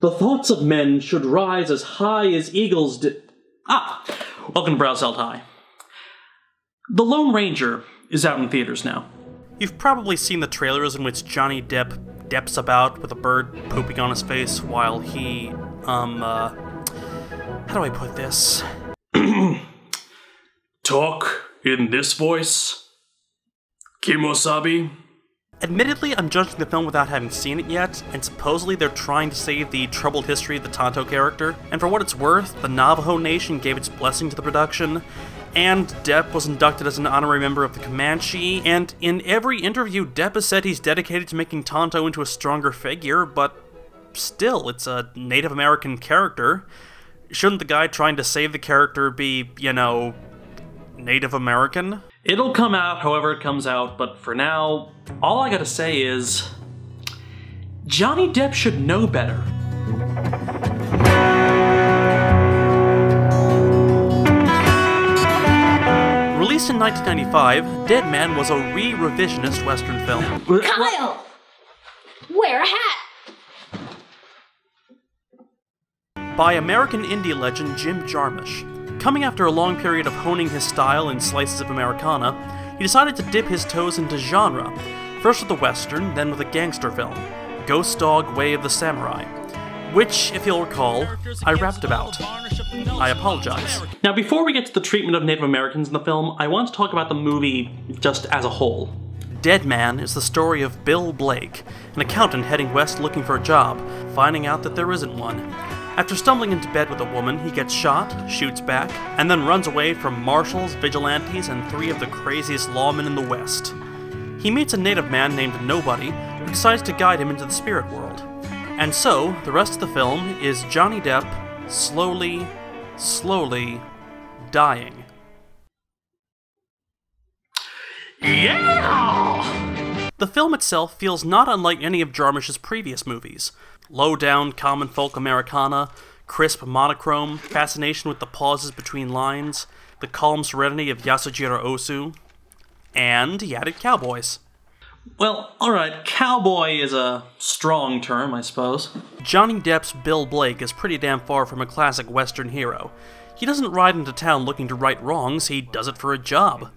The thoughts of men should rise as high as eagles welcome to Brows Held High. The Lone Ranger is out in theaters now. You've probably seen the trailers in which Johnny Depp deps about with a bird pooping on his face while he, how do I put this? Talk in this voice? Kimosabi? Admittedly, I'm judging the film without having seen it yet, and supposedly they're trying to save the troubled history of the Tonto character, and for what it's worth, the Navajo Nation gave its blessing to the production, and Depp was inducted as an honorary member of the Comanche, and in every interview, Depp has said he's dedicated to making Tonto into a stronger figure, but still, it's a Native American character. Shouldn't the guy trying to save the character be, you know, Native American? It'll come out however it comes out, but for now, all I gotta say is, Johnny Depp should know better. Released in 1995, Dead Man was a re-revisionist Western film. Kyle! Wear a hat! By American indie legend Jim Jarmusch. Coming after a long period of honing his style in slices of Americana, he decided to dip his toes into genre, first with a Western, then with a gangster film, Ghost Dog Way of the Samurai, which, if you'll recall, I rapped about. I apologize. Now, before we get to the treatment of Native Americans in the film, I want to talk about the movie just as a whole. Dead Man is the story of Bill Blake, an accountant heading west looking for a job, finding out that there isn't one. After stumbling into bed with a woman, he gets shot, shoots back, and then runs away from marshals, vigilantes, and 3 of the craziest lawmen in the West. He meets a native man named Nobody, who decides to guide him into the spirit world. And so, the rest of the film is Johnny Depp slowly dying. Yeah! The film itself feels not unlike any of Jarmusch's previous movies. Low-down, common folk Americana, crisp monochrome, fascination with the pauses between lines, the calm serenity of Yasujiro Ozu, and he added cowboys. Well, alright, cowboy is a strong term, I suppose. Johnny Depp's Bill Blake is pretty damn far from a classic Western hero. He doesn't ride into town looking to right wrongs, he does it for a job,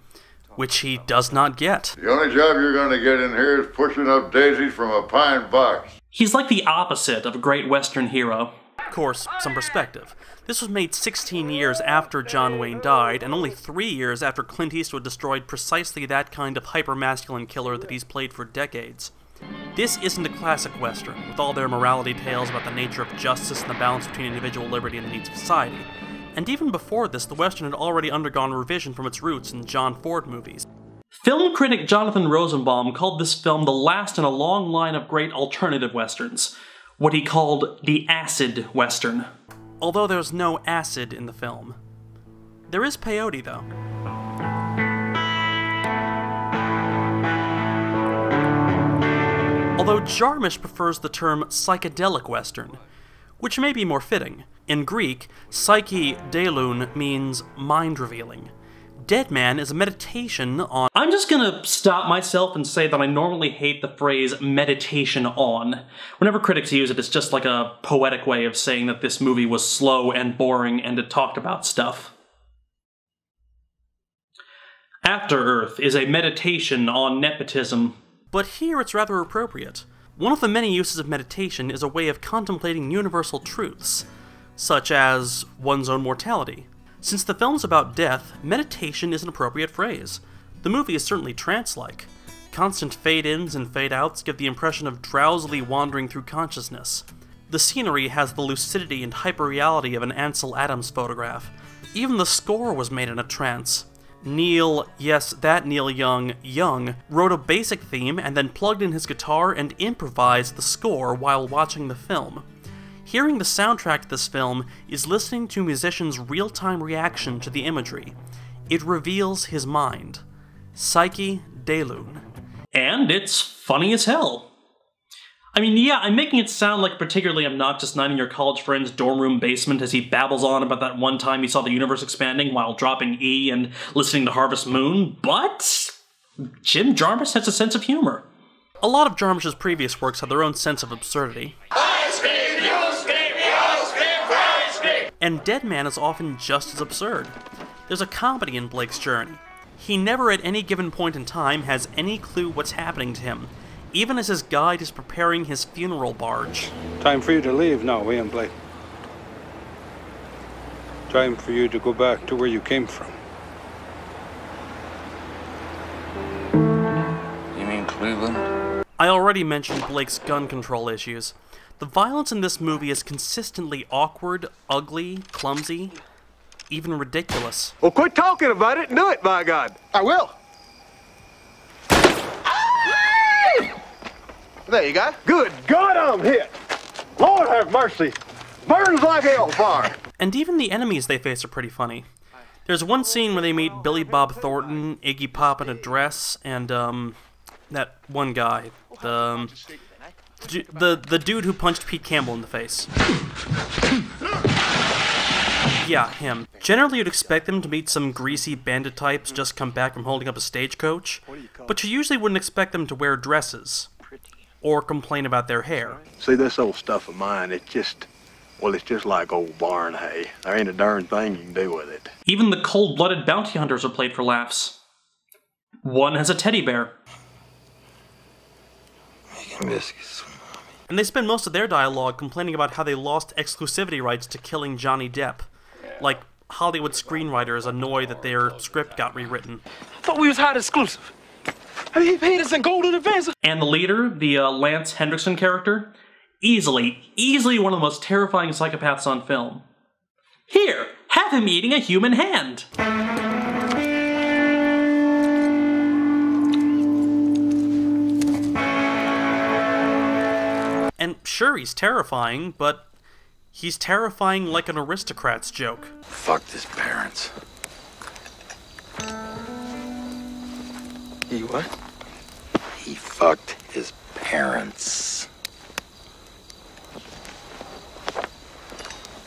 which he does not get. The only job you're going to get in here is pushing up daisies from a pine box. He's like the opposite of a great Western hero. Of course, some perspective. This was made 16 years after John Wayne died, and only 3 years after Clint Eastwood destroyed precisely that kind of hyper-masculine killer that he's played for decades. This isn't a classic Western, with all their morality tales about the nature of justice and the balance between individual liberty and the needs of society. And even before this, the Western had already undergone revision from its roots in John Ford movies. Film critic Jonathan Rosenbaum called this film the last in a long line of great alternative Westerns, what he called the acid Western. Although there's no acid in the film. There is peyote, though. Although Jarmusch prefers the term psychedelic Western, which may be more fitting. In Greek, psyche deloun means mind-revealing. Dead Man is a meditation on— I'm just gonna stop myself and say that I normally hate the phrase meditation on. Whenever critics use it, it's just like a poetic way of saying that this movie was slow and boring and it talked about stuff. After Earth is a meditation on nepotism. But here it's rather appropriate. One of the many uses of meditation is a way of contemplating universal truths, such as one's own mortality. Since the film's about death, meditation is an appropriate phrase. The movie is certainly trance-like. Constant fade-ins and fade-outs give the impression of drowsily wandering through consciousness. The scenery has the lucidity and hyperreality of an Ansel Adams photograph. Even the score was made in a trance. Neil, yes, that Neil Young, wrote a basic theme and then plugged in his guitar and improvised the score while watching the film. Hearing the soundtrack to this film is listening to a musician's real-time reaction to the imagery. It reveals his mind. Psyche deloun. And it's funny as hell. I mean, yeah, I'm making it sound like a particularly obnoxious night in your college friend's dorm room basement as he babbles on about that one time he saw the universe expanding while dropping E and listening to Harvest Moon, but Jim Jarmusch has a sense of humor. A lot of Jarmusch's previous works have their own sense of absurdity. High speed, you scream! And Dead Man is often just as absurd. There's a comedy in Blake's journey. He never at any given point in time has any clue what's happening to him, even as his guide is preparing his funeral barge. Time for you to leave now, Ian Blake. Time for you to go back to where you came from. You mean Cleveland? I already mentioned Blake's gun control issues. The violence in this movie is consistently awkward, ugly, clumsy, even ridiculous. Well, quit talking about it and do it, by God. I will. There you go. Good God, I'm hit. Lord have mercy. Burns like hellfire. And even the enemies they face are pretty funny. There's one scene where they meet Billy Bob Thornton, Iggy Pop in a dress, and, that one guy. The dude who punched Pete Campbell in the face. Yeah, him. Generally, you'd expect them to meet some greasy bandit types just come back from holding up a stagecoach, but you usually wouldn't expect them to wear dresses or complain about their hair. See, this old stuff of mine, it's just like old barn hay. There ain't a darn thing you can do with it. Even the cold-blooded bounty hunters are played for laughs. One has a teddy bear. Making biscuits. And they spend most of their dialogue complaining about how they lost exclusivity rights to killing Johnny Depp. Like Hollywood screenwriters annoyed that their script got rewritten. I thought we was hot exclusive. He paid us in gold in advance. And the leader, the Lance Hendrickson character, easily one of the most terrifying psychopaths on film. Here, have him eating a human hand! And sure, he's terrifying, but he's terrifying like an aristocrat's joke. Fucked his parents. He what? He fucked his parents.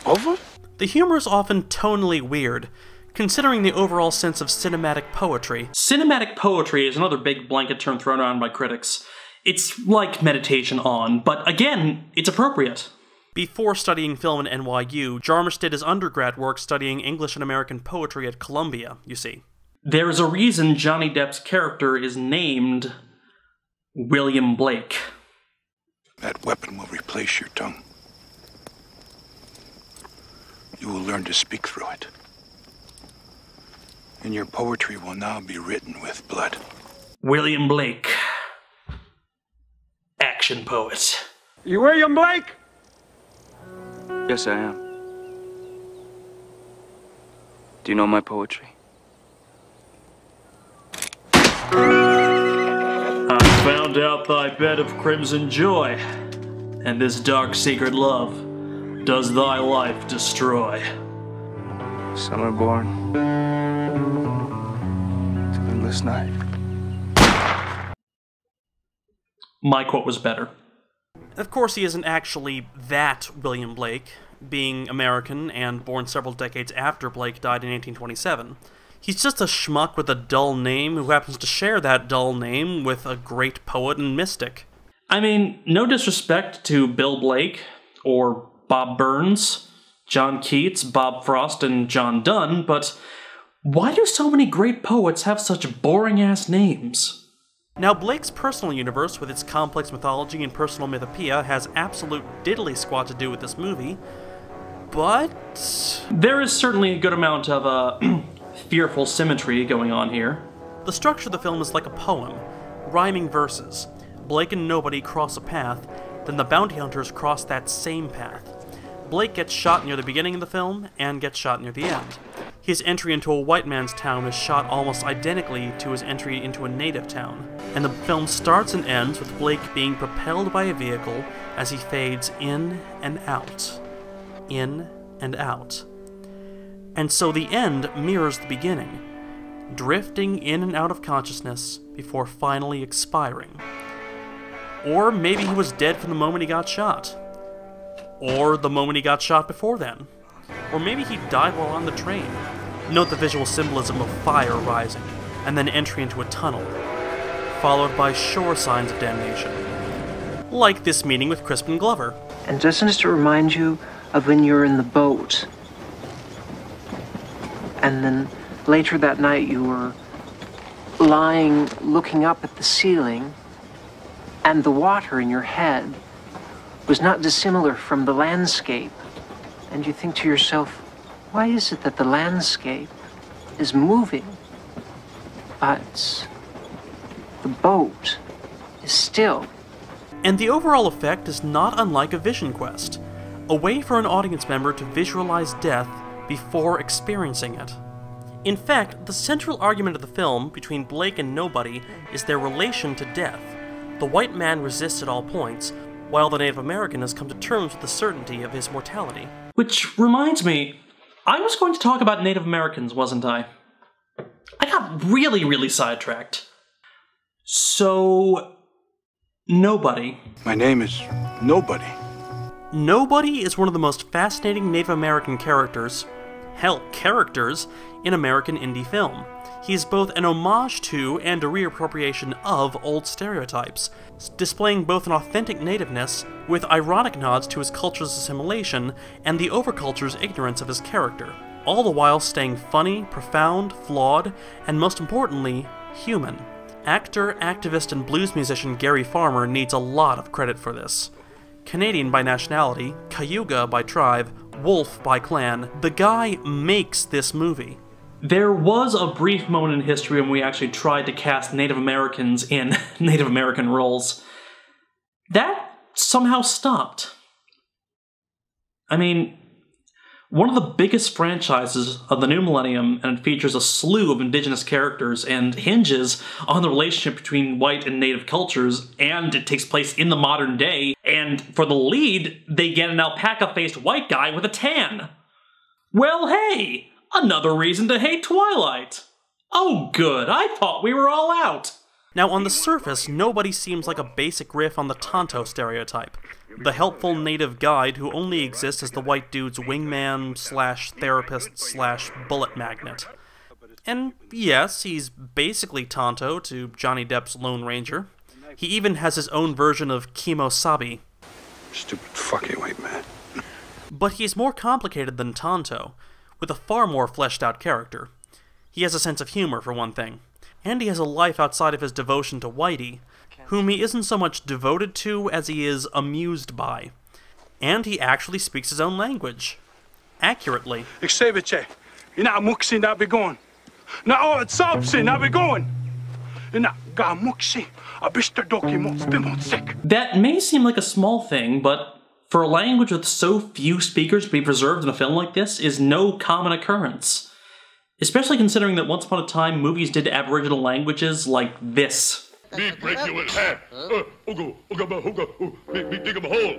Over? The humor is often tonally weird, considering the overall sense of cinematic poetry. Cinematic poetry is another big blanket term thrown around by critics. It's like meditation on, but again, it's appropriate. Before studying film at NYU, Jarmusch did his undergrad work studying English and American poetry at Columbia, you see. There is a reason Johnny Depp's character is named William Blake. That weapon will replace your tongue. You will learn to speak through it. And your poetry will now be written with blood. William Blake. Action poet. You William Blake? Yes, I am. Do you know my poetry? I found out thy bed of crimson joy, and this dark secret love does thy life destroy. Some are born to endless night. My quote was better. Of course, he isn't actually that William Blake, being American and born several decades after Blake died in 1827. He's just a schmuck with a dull name who happens to share that dull name with a great poet and mystic. I mean, no disrespect to Bill Blake, or Bob Burns, John Keats, Bob Frost, and John Donne, but why do so many great poets have such boring-ass names? Now, Blake's personal universe, with its complex mythology and personal mythopoeia, has absolute diddly squat to do with this movie, but there is certainly a good amount of, fearful symmetry going on here. The structure of the film is like a poem, rhyming verses. Blake and nobody cross a path, then the bounty hunters cross that same path. Blake gets shot near the beginning of the film, and gets shot near the end. His entry into a white man's town is shot almost identically to his entry into a native town. And the film starts and ends with Blake being propelled by a vehicle as he fades in and out. In and out. And so the end mirrors the beginning, drifting in and out of consciousness before finally expiring. Or maybe he was dead from the moment he got shot. Or the moment he got shot before then. Or maybe he died while on the train. Note the visual symbolism of fire rising, and then entry into a tunnel, followed by sure signs of damnation. Like this meeting with Crispin Glover. And doesn't it remind you of when you're in the boat And then later that night you were lying, looking up at the ceiling, and the water in your head was not dissimilar from the landscape. And you think to yourself, why is it that the landscape is moving, but the boat is still? And the overall effect is not unlike a vision quest, a way for an audience member to visualize death before experiencing it. In fact, the central argument of the film between Blake and Nobody is their relation to death. The white man resists at all points, while the Native American has come to terms with the certainty of his mortality. Which reminds me, I was going to talk about Native Americans, wasn't I? I got really sidetracked. So, Nobody. My name is Nobody. Nobody is one of the most fascinating Native American characters, hell, characters, in American indie film. He is both an homage to and a reappropriation of old stereotypes, displaying both an authentic nativeness with ironic nods to his culture's assimilation and the overculture's ignorance of his character, all the while staying funny, profound, flawed, and most importantly, human. Actor, activist, and blues musician Gary Farmer needs a lot of credit for this. Canadian by nationality, Cayuga by tribe, Wolf by clan, the guy makes this movie. There was a brief moment in history when we actually tried to cast Native Americans in Native American roles. That somehow stopped. I mean, one of the biggest franchises of the new millennium, and it features a slew of indigenous characters and hinges on the relationship between white and native cultures, and it takes place in the modern day, and for the lead, they get an alpaca-faced white guy with a tan. Well, hey! Another reason to hate Twilight! Oh good, I thought we were all out! Now on the surface, Nobody seems like a basic riff on the Tonto stereotype, the helpful native guide who only exists as the white dude's wingman / therapist / bullet magnet. And yes, he's basically Tonto to Johnny Depp's Lone Ranger. He even has his own version of Kemo-Sabe. Stupid fucking white man. But he's more complicated than Tonto, with a far more fleshed out character. He has a sense of humor, for one thing. And he has a life outside of his devotion to Whitey, whom he isn't so much devoted to as he is amused by. And he actually speaks his own language. Accurately. That may seem like a small thing, but for a language with so few speakers to be preserved in a film like this is no common occurrence. Especially considering that once upon a time, movies did Aboriginal languages like this. Me break you in half. Me dig him a hole.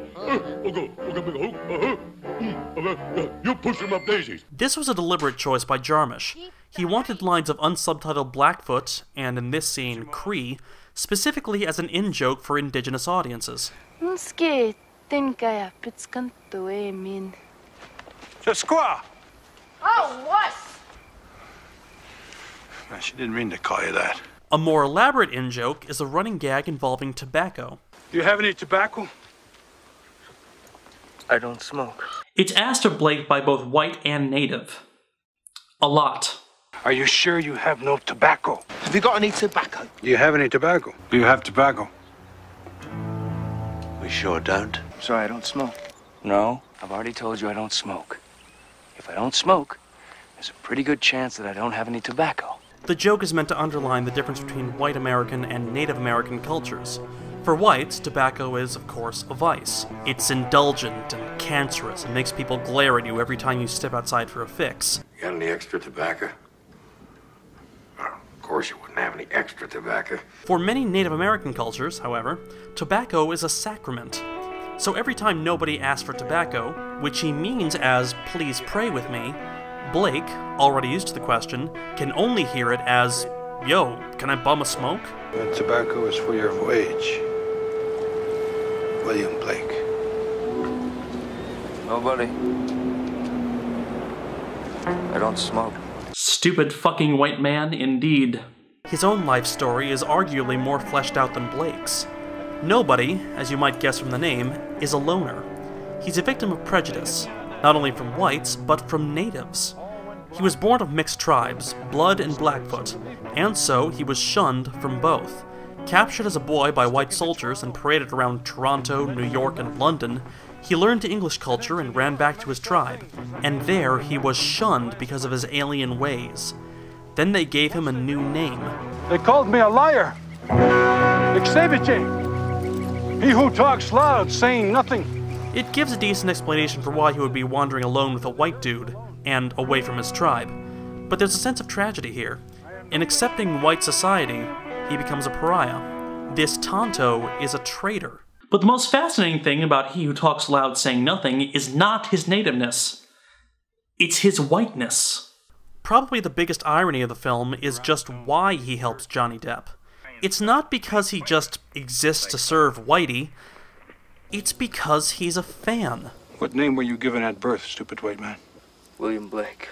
You push him up daisies. This was a deliberate choice by Jarmusch. He wanted lines of unsubtitled Blackfoot, and in this scene, Cree, specifically as an in-joke for indigenous audiences. Hosky. Oh, what? She didn't mean to call you that. A more elaborate in-joke is a running gag involving tobacco. Do you have any tobacco? I don't smoke. It's asked of Blake by both white and native. A lot. Are you sure you have no tobacco? Have you got any tobacco? Do you have any tobacco? Do you have tobacco? We sure don't. Sorry, I don't smoke. No, I've already told you I don't smoke. If I don't smoke, there's a pretty good chance that I don't have any tobacco. The joke is meant to underline the difference between white American and Native American cultures. For whites, tobacco is, of course, a vice. It's indulgent and cancerous and makes people glare at you every time you step outside for a fix. You got any extra tobacco? Well, of course you wouldn't have any extra tobacco. For many Native American cultures, however, tobacco is a sacrament. So every time Nobody asks for tobacco, which he means as, please pray with me, Blake, already used to the question, can only hear it as, yo, can I bum a smoke? That tobacco is for your wage. William Blake. Nobody. I don't smoke. Stupid fucking white man, indeed. His own life story is arguably more fleshed out than Blake's. Nobody, as you might guess from the name, is a loner. He's a victim of prejudice, not only from whites, but from natives. He was born of mixed tribes, Blood and Blackfoot, and so he was shunned from both. Captured as a boy by white soldiers and paraded around Toronto, New York, and London, he learned English culture and ran back to his tribe, and there he was shunned because of his alien ways. Then they gave him a new name. They called me a liar. Exeviche. He who talks loud, saying nothing. It gives a decent explanation for why he would be wandering alone with a white dude, and away from his tribe. But there's a sense of tragedy here. In accepting white society, he becomes a pariah. This Tonto is a traitor. But the most fascinating thing about he who talks loud saying nothing is not his nativeness. It's his whiteness. Probably the biggest irony of the film is just why he helps Johnny Depp. It's not because he just exists to serve Whitey, it's because he's a fan. What name were you given at birth, stupid white man? William Blake.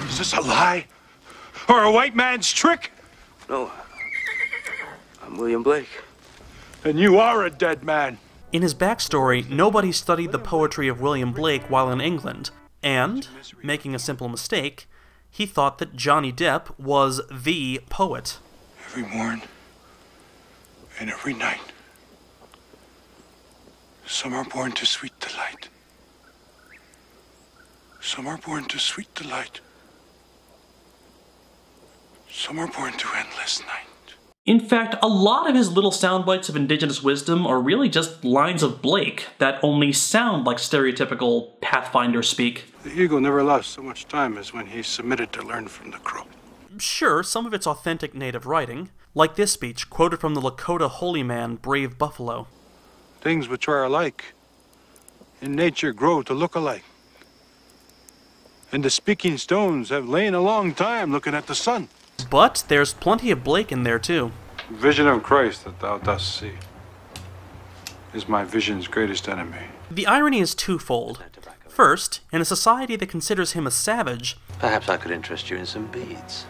Is this a lie? Or a white man's trick? No, I'm William Blake. Then you are a dead man. In his backstory, nobody studied the poetry of William Blake while in England, and, making a simple mistake, he thought that Johnny Depp was the poet. Every morn and every night, some are born to sweet delight. Some are born to sweet delight. Some are born to endless night. In fact, a lot of his little sound bites of indigenous wisdom are really just lines of Blake that only sound like stereotypical Pathfinder speak. The eagle never lost so much time as when he submitted to learn from the crow. Sure, some of it's authentic native writing, like this speech quoted from the Lakota holy man Brave Buffalo. Things which are alike in nature grow to look alike. And the speaking stones have lain a long time looking at the sun. But there's plenty of Blake in there too. The vision of Christ that thou dost see is my vision's greatest enemy. The irony is twofold. First, in a society that considers him a savage, perhaps I could interest you in some beads.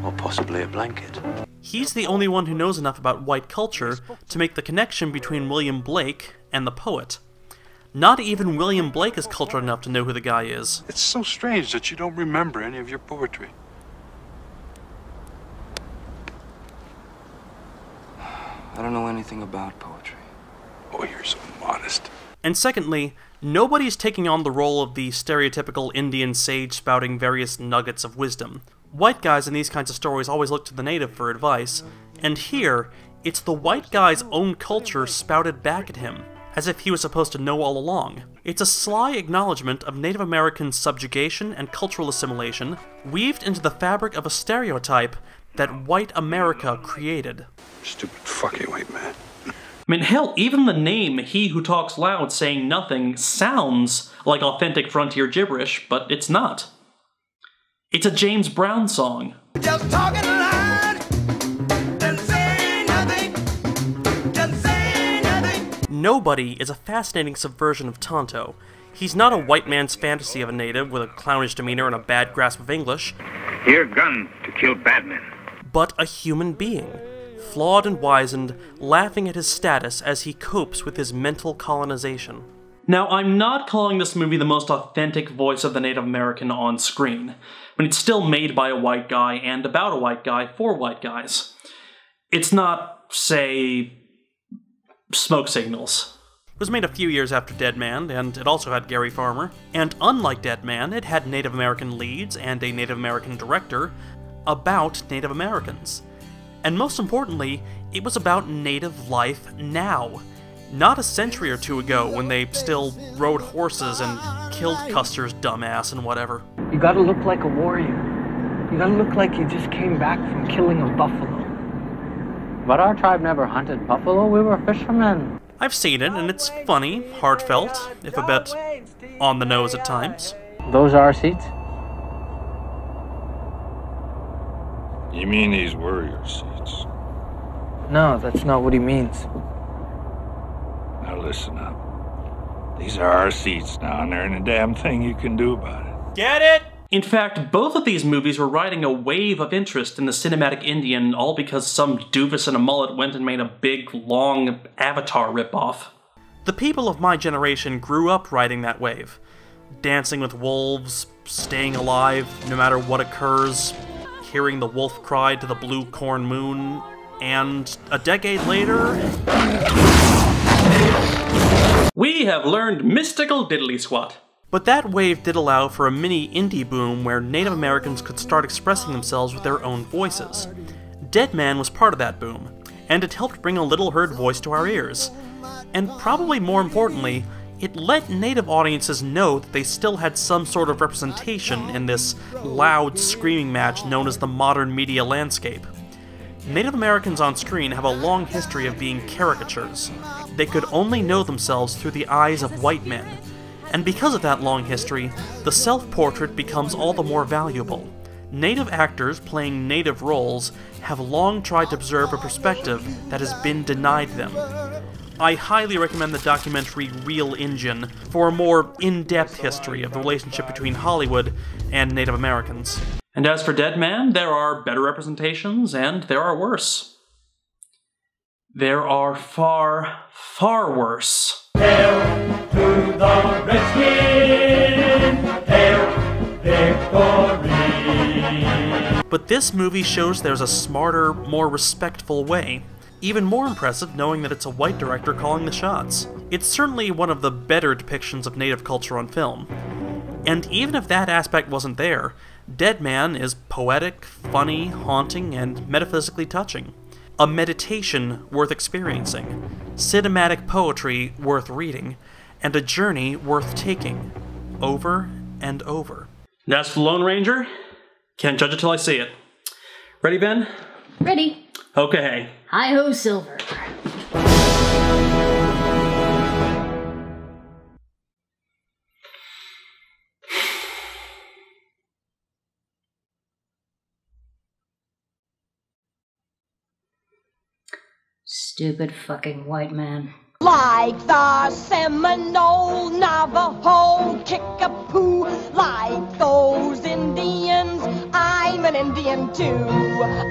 Or possibly a blanket. He's the only one who knows enough about white culture to make the connection between William Blake and the poet. Not even William Blake is cultured enough to know who the guy is. It's so strange that you don't remember any of your poetry. I don't know anything about poetry. Oh, you're so modest. And secondly, nobody's taking on the role of the stereotypical Indian sage spouting various nuggets of wisdom. White guys in these kinds of stories always look to the native for advice, and here, it's the white guy's own culture spouted back at him, as if he was supposed to know all along. It's a sly acknowledgement of Native American subjugation and cultural assimilation, weaved into the fabric of a stereotype that white America created. Stupid fucking white man. I mean, hell, even the name He Who Talks Loud Saying Nothing sounds like authentic frontier gibberish, but it's not. It's a James Brown song. Just talking loud, just saying nothing, just saying nothing. Nobody is a fascinating subversion of Tonto. He's not a white man's fantasy of a native with a clownish demeanor and a bad grasp of English. Here, gun to kill bad men. But a human being, flawed and wizened, laughing at his status as he copes with his mental colonization. Now, I'm not calling this movie the most authentic voice of the Native American on screen. I mean, it's still made by a white guy and about a white guy for white guys. It's not, say, Smoke Signals. It was made a few years after Dead Man, and it also had Gary Farmer. And unlike Dead Man, it had Native American leads and a Native American director about Native Americans. And most importantly, it was about Native life now. Not a century or two ago when they still rode horses and killed Custer's dumbass and whatever. You gotta look like a warrior. You gotta look like you just came back from killing a buffalo. But our tribe never hunted buffalo, we were fishermen. I've seen it, and it's funny, heartfelt, if a bit on the nose at times. Those are our seats? You mean these were your seats? No, that's not what he means. Now listen up. These are our seats now, and there ain't a damn thing you can do about it. Get it? In fact, both of these movies were riding a wave of interest in the cinematic Indian, all because some doofus in a mullet went and made a big, long Avatar ripoff. The people of my generation grew up riding that wave. Dancing with wolves, staying alive no matter what occurs, hearing the wolf cry to the blue corn moon, and a decade later... we have learned mystical diddly squat. But that wave did allow for a mini indie boom where Native Americans could start expressing themselves with their own voices. Dead Man was part of that boom, and it helped bring a little heard voice to our ears. And probably more importantly, it let Native audiences know that they still had some sort of representation in this loud screaming match known as the modern media landscape. Native Americans on screen have a long history of being caricatures. They could only know themselves through the eyes of white men. And because of that long history, the self-portrait becomes all the more valuable. Native actors playing Native roles have long tried to observe a perspective that has been denied them. I highly recommend the documentary Real Injun for a more in-depth history of the relationship between Hollywood and Native Americans. And as for Dead Man, there are better representations, and there are worse. There are far, far worse. Hail to the Redskin! Hail victory! But this movie shows there's a smarter, more respectful way. Even more impressive knowing that it's a white director calling the shots. It's certainly one of the better depictions of Native culture on film. And even if that aspect wasn't there, Dead Man is poetic, funny, haunting, and metaphysically touching. A meditation worth experiencing, cinematic poetry worth reading, and a journey worth taking, over and over. That's the Lone Ranger. Can't judge it till I see it. Ready, Ben? Ready. Okay. Hi-ho, Silver. Stupid fucking white man. Like the Seminole, Navajo, Kickapoo, like those Indians, I'm an Indian too.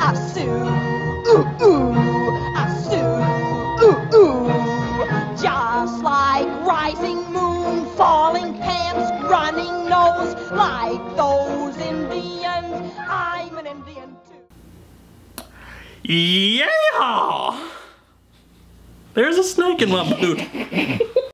I sue, ooh, ooh, I sue, ooh, ooh. Just like rising moon, falling pants, running nose, like those Indians, I'm an Indian too. Yeah! There's a snake in my boot.